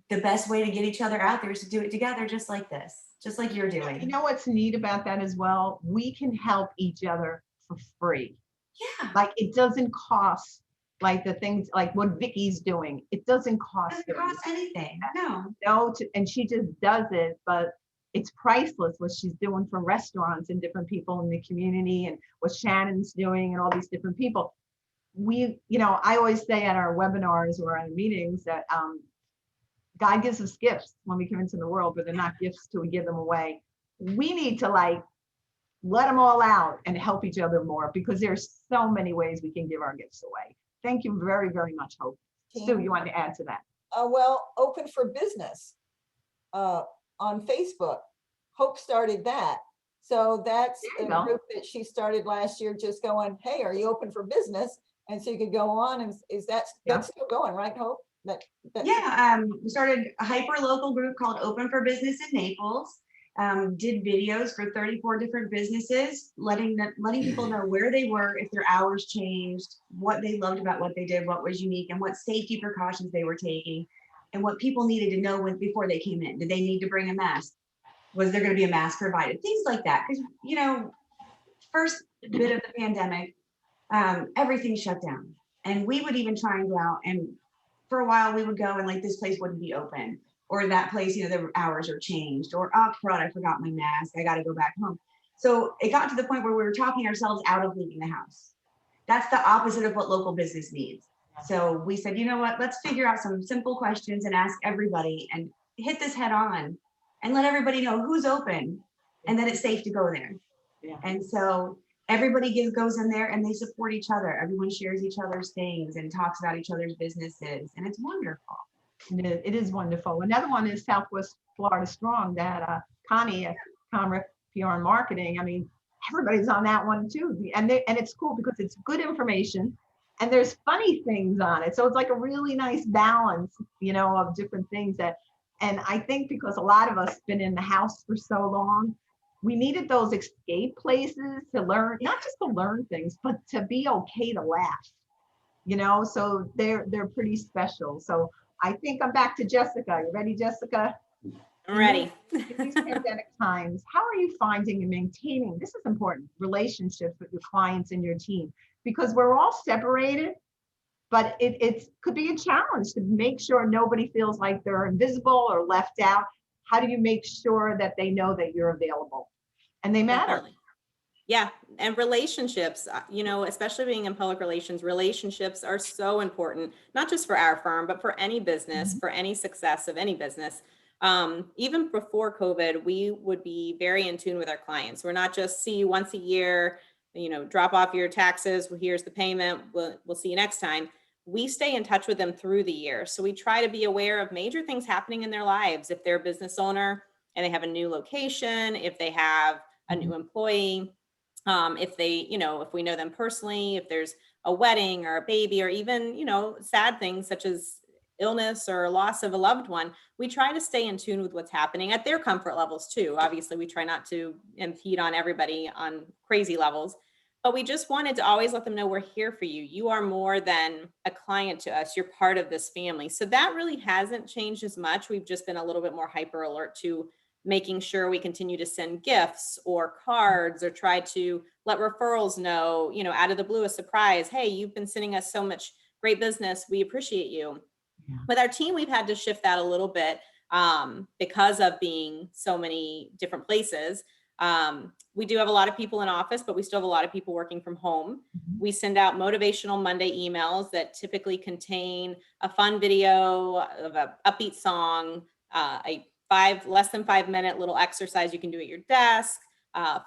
the best way to get each other out there is to do it together, just like this, just like you're doing. You know what's neat about that as well? We can help each other for free. Yeah. Like it doesn't cost, like the things like what Vicky's doing. It doesn't cost. Doesn't cost anything. No. No, and she just does it, but it's priceless what she's doing for restaurants and different people in the community and what Shannon's doing and all these different people. We, I always say at our webinars or at meetings that God gives us gifts when we come into the world, but they're not gifts till we give them away. We need to let them all out and help each other more because there's so many ways we can give our gifts away. Thank you very, very much, Hope. Sue, you want to add to that? Well, Open for Business on Facebook. Hope started that. So that's a group that she started last year, just going, hey, are you open for business? And so you could go on, and that's still going, right, Hope? We started a hyper local group called Open for Business in Naples. Did videos for 34 different businesses, letting people know where they were, if their hours changed, what they loved about what they did, what was unique, and what safety precautions they were taking, and what people needed to know before they came in. Did they need to bring a mask? Was there going to be a mask provided? Things like that. Because, first bit of the pandemic, everything shut down. And we would even try and go out, and for a while we would go and this place wouldn't be open. Or that place, the hours are changed, or, oh, crud, I forgot my mask. I got to go back home. So it got to the point where we were talking ourselves out of leaving the house. That's the opposite of what local business needs. So we said, you know what, let's figure out some simple questions and ask everybody and hit this head on and let everybody know who's open and that it's safe to go there. Yeah. And so everybody goes in there and they support each other. Everyone shares each other's things and talks about each other's businesses. And it's wonderful. It is wonderful. Another one is Southwest Florida Strong that Connie at Comric PR and Marketing. I mean, everybody's on that one too. And it's cool because it's good information and there's funny things on it. So it's like a really nice balance, of different things and I think because a lot of us been in the house for so long, we needed those escape places to learn, not just to learn things, but to be okay to laugh, so they're pretty special. So I think I'm back to Jessica. You ready, Jessica? I'm ready. In these pandemic times, how are you finding and maintaining, this is important, relationships with your clients and your team? Because we're all separated, but it could be a challenge to make sure nobody feels like they're invisible or left out. How do you make sure that they know that you're available and they matter? Definitely. Yeah. And relationships, especially being in public relations, relationships are so important, not just for our firm, but for any business, for any success of any business. Even before COVID, we would be very in tune with our clients. We're not just see you once a year, drop off your taxes. Well, here's the payment. We'll see you next time. We stay in touch with them through the year. So we try to be aware of major things happening in their lives. If they're a business owner and they have a new location, if they have a new employee, if they, if we know them personally, if there's a wedding or a baby or even, sad things such as illness or loss of a loved one, we try to stay in tune with what's happening at their comfort levels too. Obviously, we try not to impede on everybody on crazy levels, but we just wanted to always let them know we're here for you. You are more than a client to us. You're part of this family. So that really hasn't changed as much. We've just been a little bit more hyper alert to making sure we continue to send gifts or cards or try to let referrals know, out of the blue, a surprise. Hey, you've been sending us so much great business. We appreciate you. Yeah. With our team, we've had to shift that a little bit. because of being so many different places. We do have a lot of people in office, but we still have a lot of people working from home. We send out motivational Monday emails that typically contain a fun video of an upbeat song, a less than 5 minute little exercise you can do at your desk,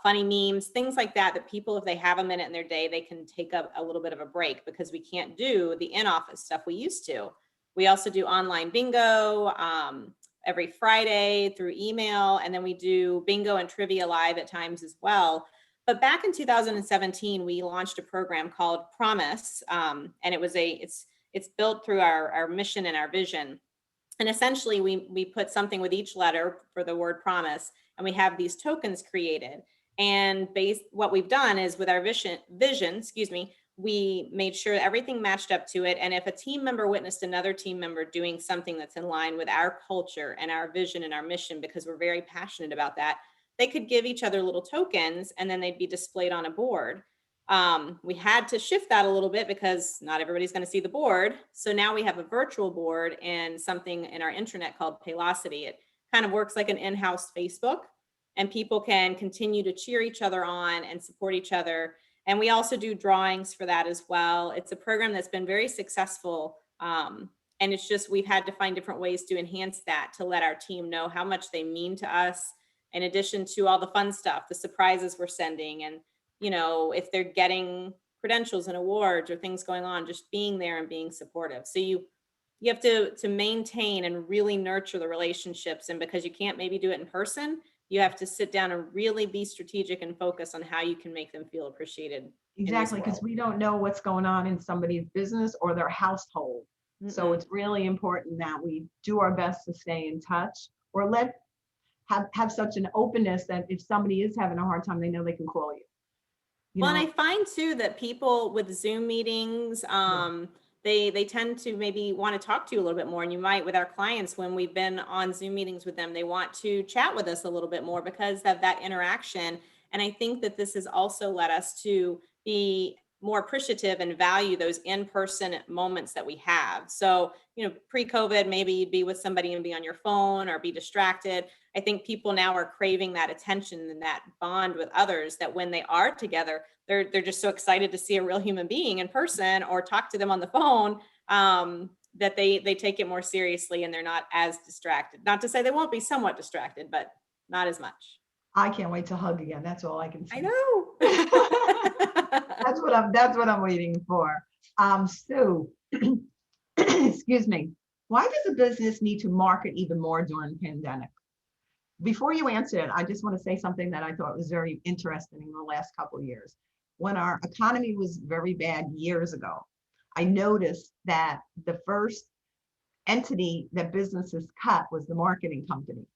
funny memes, things like that, that people, if they have a minute in their day, they can take up a little bit of a break, because we can't do the in-office stuff we used to. We also do online bingo every Friday through email, and then we do bingo and trivia live at times as well. But back in 2017, we launched a program called Promise, and it's built through our mission and our vision. And essentially, we put something with each letter for the word promise, and we have these tokens created. And what we've done is, with our vision, we made sure everything matched up to it. And if a team member witnessed another team member doing something that's in line with our culture and our vision and our mission, because we're very passionate about that, they could give each other little tokens, and then they'd be displayed on a board. We had to shift that a little bit because not everybody's going to see the board. So now we have a virtual board and something in our intranet called Paylocity. It kind of works like an in-house Facebook, and people can continue to cheer each other on and support each other. And we also do drawings for that as well. It's a program that's been very successful. And it's just, we've had to find different ways to enhance that, to let our team know how much they mean to us, in addition to all the fun stuff, the surprises we're sending, and, you know, if they're getting credentials and awards or things going on, just being there and being supportive. So you have to maintain and really nurture the relationships. And because you can't maybe do it in person, you have to sit down and really be strategic and focus on how you can make them feel appreciated. Exactly, because we don't know what's going on in somebody's business or their household. So it's really important that we do our best to stay in touch, or have such an openness that if somebody is having a hard time, they know they can call you. Well, and I find too that people with Zoom meetings, they tend to maybe want to talk to you a little bit more. And you might, with our clients, when we've been on Zoom meetings with them, they want to chat with us a little bit more because of that interaction. And I think that this has also led us to be more appreciative and value those in-person moments that we have. So, you know, pre-COVID, maybe you'd be with somebody and be on your phone or be distracted. I think people now are craving that attention and that bond with others, that when they are together, they're just so excited to see a real human being in person or talk to them on the phone, that they take it more seriously and they're not as distracted. Not to say they won't be somewhat distracted, but not as much. I can't wait to hug again. That's all I can say. I know. That's what I'm waiting for. Sue, excuse me. Why does a business need to market even more during the pandemic? Before you answer it, I just want to say something that I thought was very interesting in the last couple of years. When our economy was very bad years ago, I noticed that the first entity that businesses cut was the marketing company.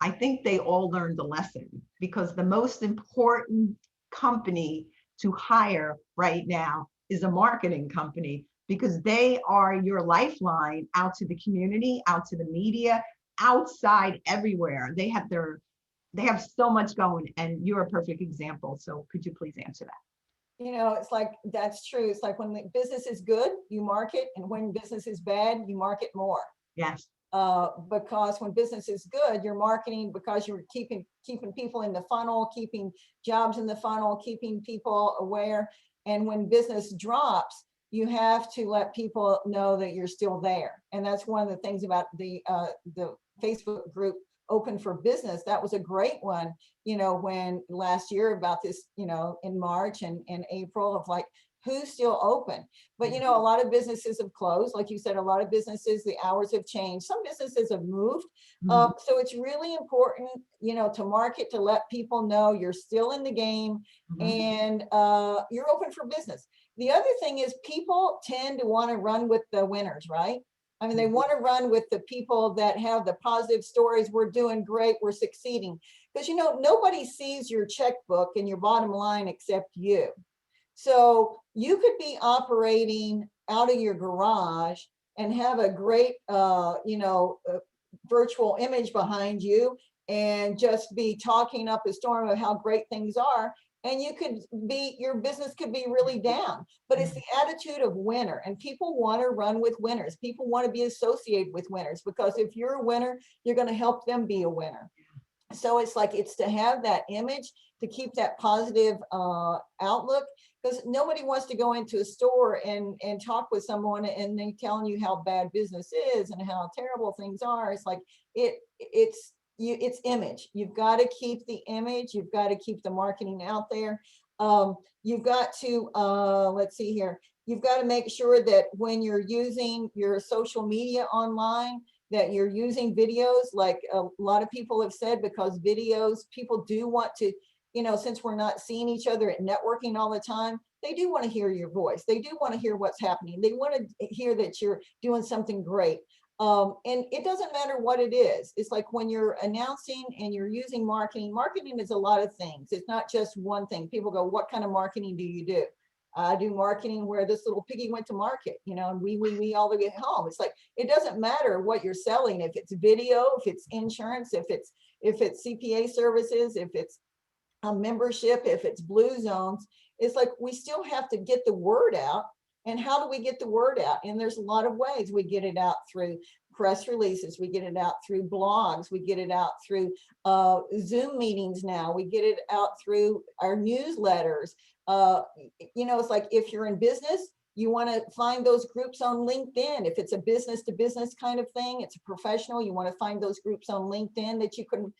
I think they all learned the lesson, because the most important company to hire right now is a marketing company, because they are your lifeline out to the community, out to the media, outside everywhere. They have so much going, and you're a perfect example. So could you please answer that? You know, it's like, that's true. It's like when the business is good, you market, and when business is bad, you market more. Yes. Because when business is good, you're marketing because you're keeping people in the funnel, keeping jobs in the funnel, keeping people aware. And when business drops, you have to let people know that you're still there. And that's one of the things about the Facebook group Open for Business. That was a great one, you know, when last year about this, you know, in March and April, of like, who's still open? But, you know, a lot of businesses have closed. Like you said, a lot of businesses, the hours have changed. Some businesses have moved. So it's really important, you know, to market, to let people know you're still in the game and you're open for business. The other thing is, people tend to want to run with the winners, right? I mean, they want to run with the people that have the positive stories. We're doing great, we're succeeding. Because, you know, nobody sees your checkbook and your bottom line except you. So you could be operating out of your garage and have a great, you know, virtual image behind you and just be talking up a storm of how great things are. and your business could be really down, but it's the attitude of winner, and people want to run with winners. People want to be associated with winners, because if you're a winner, you're going to help them be a winner. So it's to have that image, to keep that positive outlook, because nobody wants to go into a store and talk with someone and they telling you how bad business is and how terrible things are. It's like it's image. You've got to keep the image. You've got to keep the marketing out there. You've got to let's see here. You've got to make sure that when you're using your social media online, that you're using videos, like a lot of people have said, because videos, people do want to, since we're not seeing each other at networking all the time, they do want to hear your voice. They do want to hear what's happening. They want to hear that you're doing something great. And it doesn't matter what it is. It's like when you're announcing and you're using marketing, marketing is a lot of things. It's not just one thing. People go, what kind of marketing do you do? I do marketing where this little piggy went to market, and we all get home. It's like, it doesn't matter what you're selling. If it's video, if it's insurance, if it's CPA services, if it's a membership, if it's Blue Zones, it's like, we still have to get the word out. And how do we get the word out? And there's a lot of ways. We get it out through press releases. We get it out through blogs. We get it out through Zoom meetings now. We get it out through our newsletters. It's like, if you're in business, you want to find those groups on LinkedIn. If it's a business to business kind of thing, it's a professional, you want to find those groups on LinkedIn that you can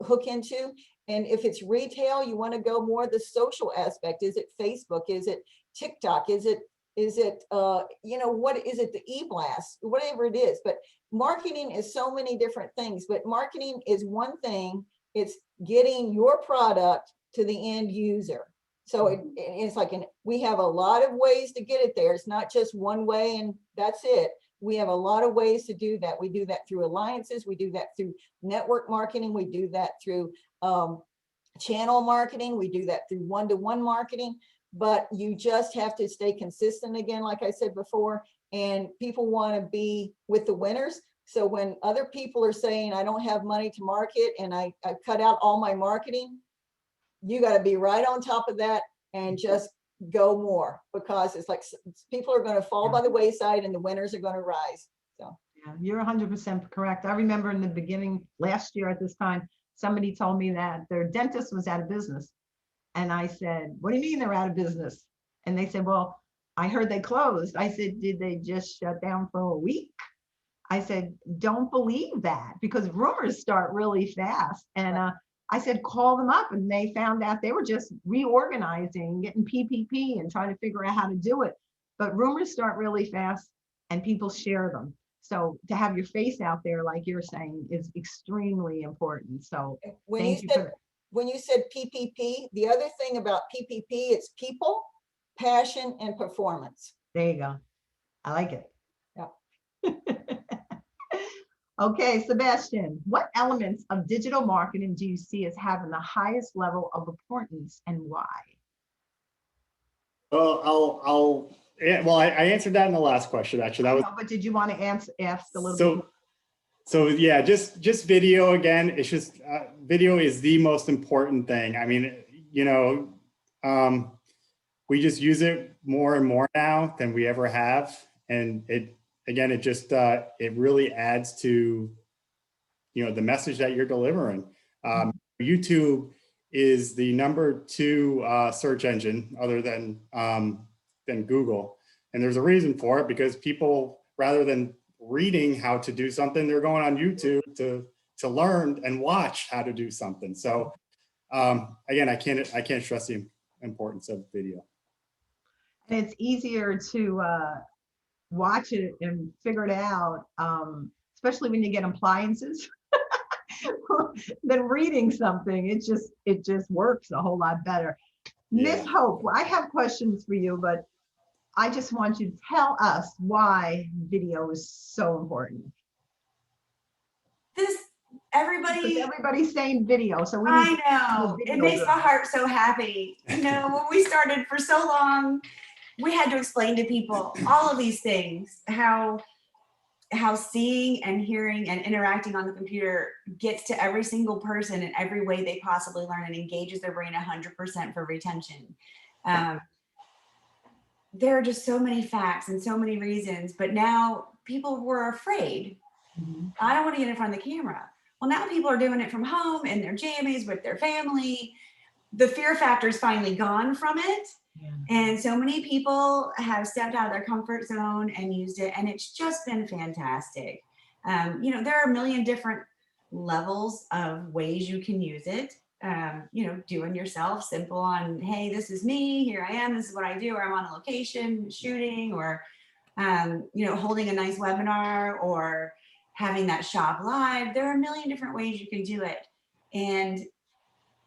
hook into. And if it's retail, you want to go more the social aspect. Is it Facebook? Is it TikTok? Is it what is it, the e-blast, whatever it is. But marketing is so many different things, but marketing is one thing. It's getting your product to the end user. So it's like, we have a lot of ways to get it there. It's not just one way and that's it. We have a lot of ways to do that. We do that through alliances. We do that through network marketing. We do that through channel marketing. We do that through one-to-one marketing. But you just have to stay consistent again, like I said before, and people want to be with the winners. So when other people are saying, I don't have money to market and I cut out all my marketing, you got to be right on top of that and just go more, because it's like people are going to fall by the wayside and the winners are going to rise. So yeah, you're 100% correct. I remember in the beginning last year at this time, somebody told me that their dentist was out of business. And I said, what do you mean they're out of business? And they said, well, I heard they closed. I said, did they just shut down for a week? I said, don't believe that, because rumors start really fast. And I said, call them up. And they found out they were just reorganizing, getting PPP and trying to figure out how to do it. But rumors start really fast and people share them. So to have your face out there, like you're saying, is extremely important. So thank you for that. When you said PPP, the other thing about PPP, it's people, passion, and performance. There you go. I like it. Yeah. Okay, Sebastian, what elements of digital marketing do you see as having the highest level of importance and why? Well, I answered that in the last question, actually. That was. But did you want to ask a little bit more? So yeah, just video again. It's just video is the most important thing. I mean, we just use it more and more now than we ever have, and it really adds to the message that you're delivering. YouTube is the #2 search engine other than Google, and there's a reason for it, because people, rather than reading how to do something, they're going on YouTube to learn and watch how to do something. So again, I can't stress the importance of video. And it's easier to watch it and figure it out, especially when you get appliances, than reading something. It just works a whole lot better. Yeah. Miss Hope, I have questions for you, but I just want you to tell us why video is so important. Because everybody's saying video, so we I need know, it makes my heart so happy. When we started for so long, we had to explain to people all of these things, how how seeing and hearing and interacting on the computer gets to every single person in every way they possibly learn and engages their brain 100% for retention. There are just so many facts and so many reasons, but now people were afraid. I don't want to get in front of the camera. Well, now people are doing it from home in their jammies with their family. The fear factor is finally gone from it. Yeah. And so many people have stepped out of their comfort zone and used it, and it's just been fantastic. You know, there are a million different levels of ways you can use it. You know, doing yourself simple on, hey, this is me, here I am, this is what I do, or I'm on a location shooting, or, you know, holding a nice webinar, or having that shop live. There are a million different ways you can do it. And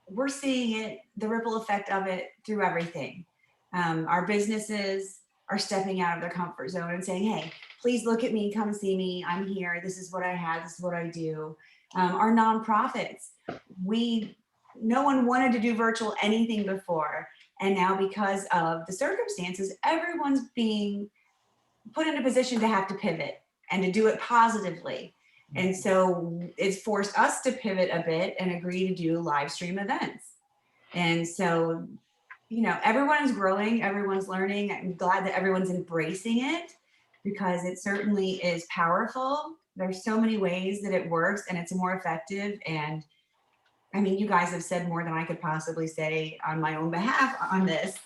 we're seeing it, the ripple effect of it through everything. Our businesses are stepping out of their comfort zone and saying, hey, please look at me, come see me, I'm here, this is what I have, this is what I do. Our nonprofits, no one wanted to do virtual anything before. And now because of the circumstances, everyone's being put in a position to have to pivot and to do it positively. And so it's forced us to pivot a bit and agree to do live stream events. And so, you know, everyone is growing, everyone's learning. I'm glad that everyone's embracing it, because it certainly is powerful. There's so many ways that it works and it's more effective. And I mean, you guys have said more than I could possibly say on my own behalf on this.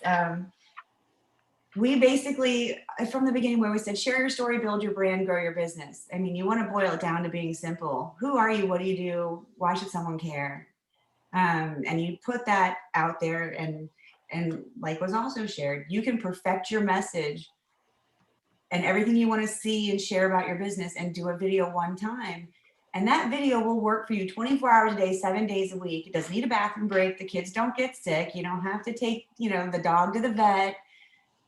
We basically, from the beginning, where we said, share your story, build your brand, grow your business. I mean, you want to boil it down to being simple. Who are you? What do you do? Why should someone care? And you put that out there, and like was also shared, you can perfect your message and everything you want to see and share about your business and do a video one time. And that video will work for you 24 hours a day, 7 days a week. It doesn't need a bathroom break. The kids don't get sick. You don't have to take, you know, the dog to the vet.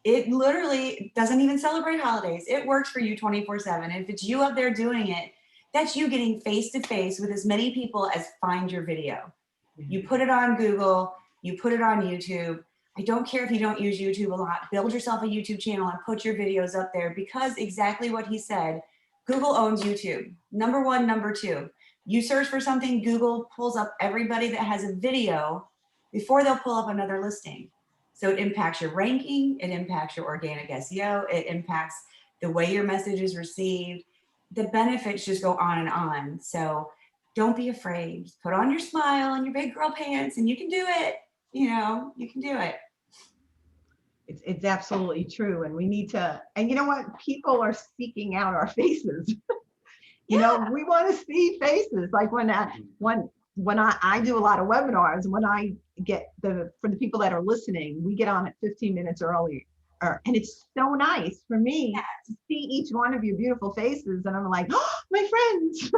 It literally doesn't even celebrate holidays. It works for you 24/7. If it's you up there doing it, that's you getting face to face with as many people as find your video. You put it on Google, you put it on YouTube. I don't care if you don't use YouTube a lot. Build yourself a YouTube channel and put your videos up there, because exactly what he said, Google owns YouTube. Number one, number two. You search for something, Google pulls up everybody that has a video before they'll pull up another listing. So it impacts your ranking, it impacts your organic SEO, it impacts the way your message is received. The benefits just go on and on. So don't be afraid. Just put on your smile and your big girl pants and you can do it. You know, you can do it. It's absolutely true. And we need to, and you know what? People are seeking out our faces. You know, we want to see faces. Like when I do a lot of webinars, when I get for the people that are listening, we get on at 15 minutes early. And it's so nice for me to see each one of your beautiful faces. And I'm like, oh, my friends.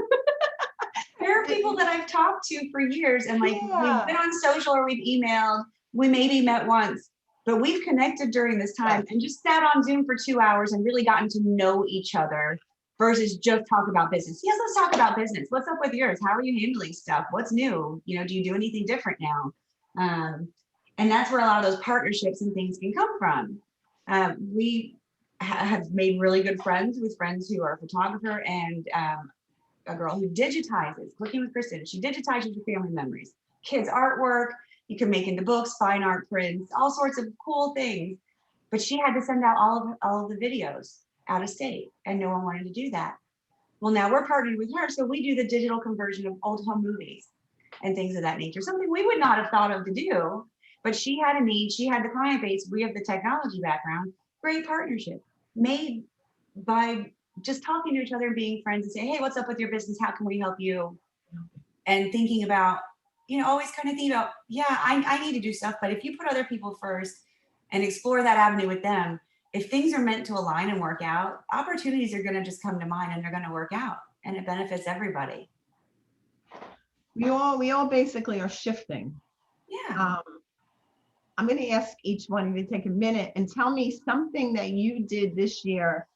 There are people that I've talked to for years, and like we've been on social or we've emailed, we maybe met once, but we've connected during this time and just sat on Zoom for 2 hours and really gotten to know each other versus just talk about business. Yes, let's talk about business. What's up with yours? How are you handling stuff? What's new? You know, do you do anything different now? And that's where a lot of those partnerships and things can come from. We have made really good friends with friends who are a photographer and a girl who digitizes, Cooking with Kristen. She digitizes your family memories, kids' artwork. You can make into books, fine art prints, all sorts of cool things. But she had to send out all of the videos out of state, and no one wanted to do that. Well, now we're partnered with her, so we do the digital conversion of old home movies and things of that nature. Something we would not have thought of to do, but she had a need. She had the client base. We have the technology background. Great partnership made by just talking to each other and being friends and say, hey, what's up with your business? How can we help you? And thinking about, you know, always kind of think about, yeah, I need to do stuff, but if you put other people first and explore that avenue with them, if things are meant to align and work out, opportunities are going to just come to mind and they're going to work out, and it benefits everybody. We all basically are shifting. Yeah. I'm going to ask each one of you to take a minute and tell me something that you did this year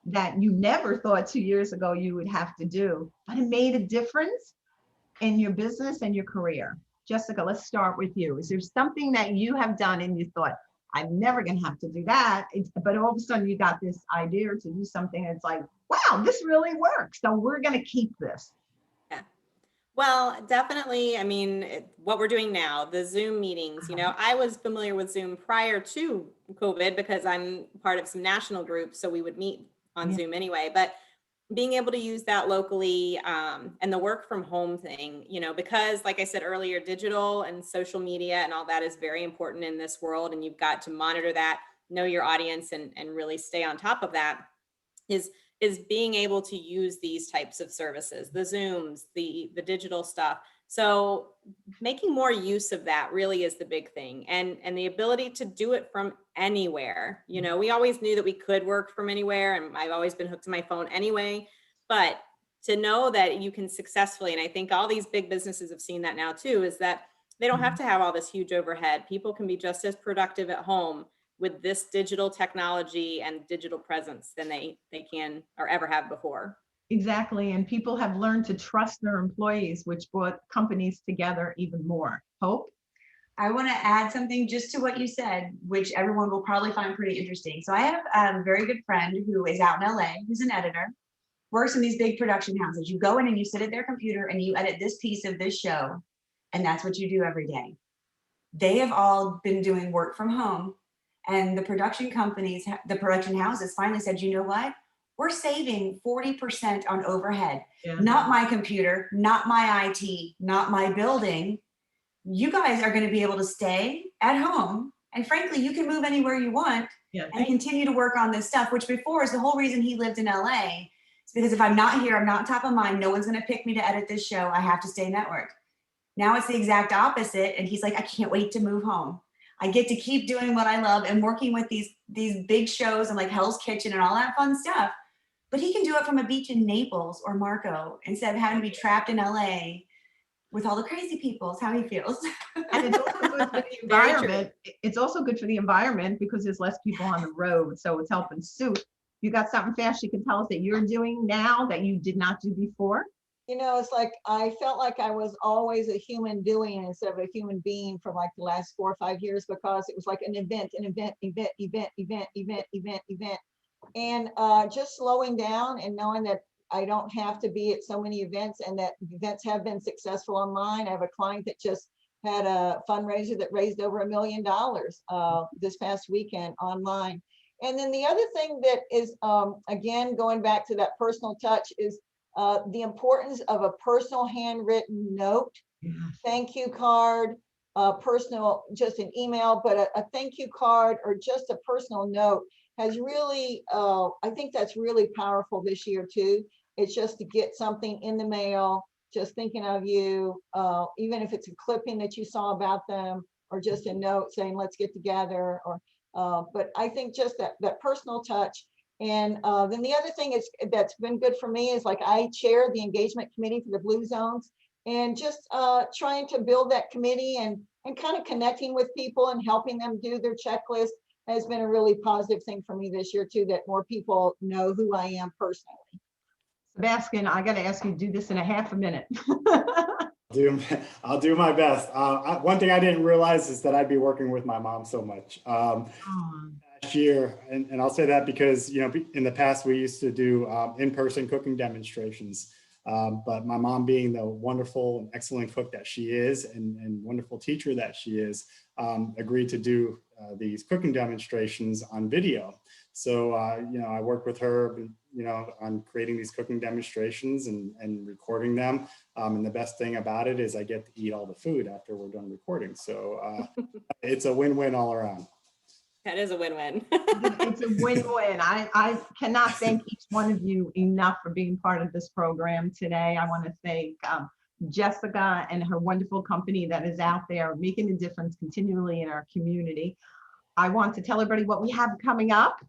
that you never thought 2 years ago you would have to do, but it made a difference in your business and your career. Jessica, let's start with you. Is there something that you have done and you thought, I'm never going to have to do that, but all of a sudden you got this idea to do something that's like wow, this really works. So we're going to keep this. Well, definitely. I mean, what we're doing now, the Zoom meetings, I was familiar with Zoom prior to COVID because I'm part of some national groups. So we would meet on Yeah. Zoom anyway. But being able to use that locally and the work from home thing, because like I said earlier, digital and social media and all that is very important in this world. And you've got to monitor that, know your audience, and really stay on top of that is being able to use these types of services, the Zooms, the digital stuff. So making more use of that really is the big thing, and the ability to do it from anywhere. We always knew that we could work from anywhere, and I've always been hooked to my phone anyway, but to know that you can successfully, and I think all these big businesses have seen that now too, is that they don't have to have all this huge overhead. People can be just as productive at home with this digital technology and digital presence than they can or ever have before. Exactly. And people have learned to trust their employees, which brought companies together even more. Hope? I want to add something just to what you said, which everyone will probably find pretty interesting. So I have a very good friend who is out in LA, who's an editor, works in these big production houses. You go in and you sit at their computer and you edit this piece of this show, and that's what you do every day. They have all been doing work from home, and the production companies, the production houses finally said, you know what? We're saving 40% on overhead. Yeah. Not my computer, not my IT, not my building. You guys are going to be able to stay at home. And frankly, you can move anywhere you want and continue to work on this stuff, which before is the whole reason he lived in LA. It's because if I'm not here, I'm not top of mind, no one's going to pick me to edit this show. I have to stay networked. Now it's the exact opposite. And he's like, I can't wait to move home. I get to keep doing what I love and working with these big shows and like Hell's Kitchen and all that fun stuff. But he can do it from a beach in Naples or Marco instead of having to be trapped in LA with all the crazy people. Is how he feels. And it's also good for the environment. It's also good for the environment because there's less people on the road. So it's helping suit. You got something fast you can tell us that you're doing now that you did not do before? It's like I felt like I was always a human doing instead of a human being for like the last 4 or 5 years, because it was like an event. And just slowing down and knowing that I don't have to be at so many events, and that events have been successful online. I have a client that just had a fundraiser that raised over $1 million this past weekend online. And then the other thing that is, again, going back to that personal touch is the importance of a personal handwritten note, thank you card, personal, just an email, but a thank you card or just a personal note has really, I think that's really powerful this year too. It's just to get something in the mail, just thinking of you, even if it's a clipping that you saw about them, or just a note saying, let's get together, or, but I think just that personal touch. And then the other thing is that's been good for me is like I chair the engagement committee for the Blue Zones, and just trying to build that committee and kind of connecting with people and helping them do their checklist has been a really positive thing for me this year too, that more people know who I am personally. Sebastian, I got to ask you to do this in a half a minute. I'll do my best. One thing I didn't realize is that I'd be working with my mom so much. Last year, and I'll say that because, in the past we used to do in-person cooking demonstrations. But my mom, being the wonderful and excellent cook that she is, and wonderful teacher that she is, agreed to do these cooking demonstrations on video. So, I worked with her, on creating these cooking demonstrations and recording them. And the best thing about it is I get to eat all the food after we're done recording. So it's a win-win all around. That is a win-win. It's a win-win. I cannot thank each one of you enough for being part of this program today. I want to thank Jessica and her wonderful company that is out there making a difference continually in our community. I want to tell everybody what we have coming up.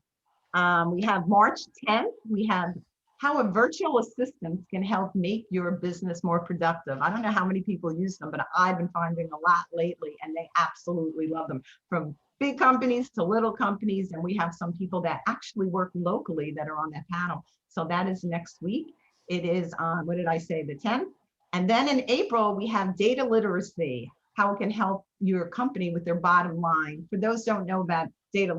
We have March 10th. We have how a virtual assistant can help make your business more productive. I don't know how many people use them, but I've been finding a lot lately, and they absolutely love them, from big companies to little companies. And we have some people that actually work locally that are on that panel. So that is next week. It is on, what did I say, the 10th? And then in April, we have data literacy, how it can help your company with their bottom line. For those who don't know about data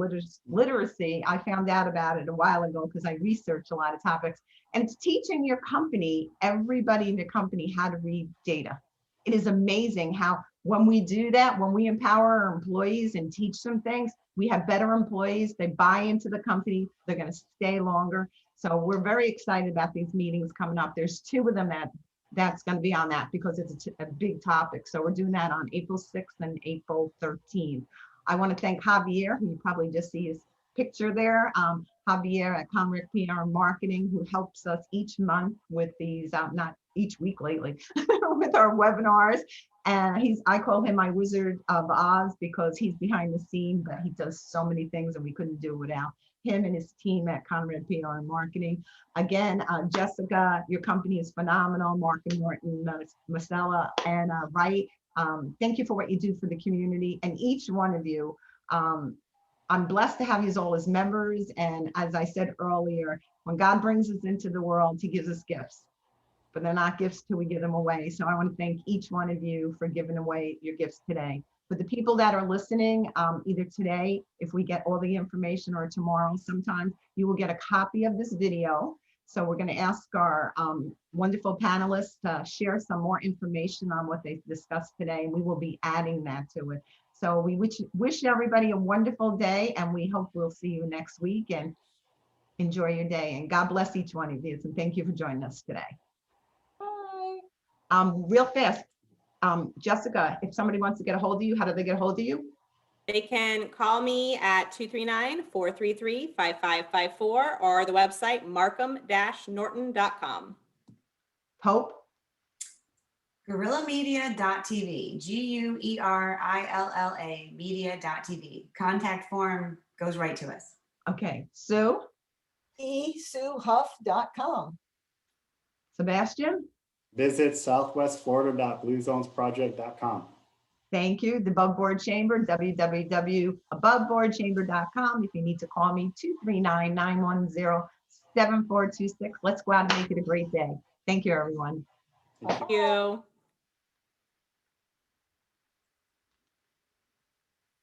literacy, I found out about it a while ago because I researched a lot of topics. And it's teaching your company, everybody in the company, how to read data. It is amazing how when we do that, when we empower our employees and teach them things, we have better employees. They buy into the company. They're going to stay longer. So we're very excited about these meetings coming up. There's 2 of them that's going to be on that because it's a big topic. So we're doing that on April 6th and April 13th. I want to thank Javier, who you probably just see his picture there. Javier at Conrad PR Marketing, who helps us each month with these, not each week lately, with our webinars. And I call him my Wizard of Oz because he's behind the scene, but he does so many things and we couldn't do it without him and his team at Conrad PR Marketing. Again, Jessica, your company is phenomenal. Mark and Norton, Marcella, and Wright. Thank you for what you do for the community and each one of you. I'm blessed to have you all as members. And as I said earlier, when God brings us into the world, he gives us gifts, but they're not gifts till we give them away. So I want to thank each one of you for giving away your gifts today. For the people that are listening, either today, if we get all the information, or tomorrow sometime, you will get a copy of this video. So we're going to ask our wonderful panelists to share some more information on what they discussed today, and we will be adding that to it. So we wish everybody a wonderful day, and we hope we'll see you next week, and enjoy your day. And God bless each one of you. And thank you for joining us today. Bye. Real fast, Jessica, if somebody wants to get a hold of you, how do they get a hold of you? They can call me at 239-433-5554 or the website markham-norton.com. Pope? GuerrillaMedia.tv, GUERILLA media.tv. Contact form goes right to us. Okay, Sue? esuehuff.com. Sebastian? Visit southwestflorida.bluezonesproject.com. Thank you. The Above Board Chamber, www.aboveboardchamber.com. If you need to call me, 239-910-7426. Let's go out and make it a great day. Thank you, everyone. Thank you.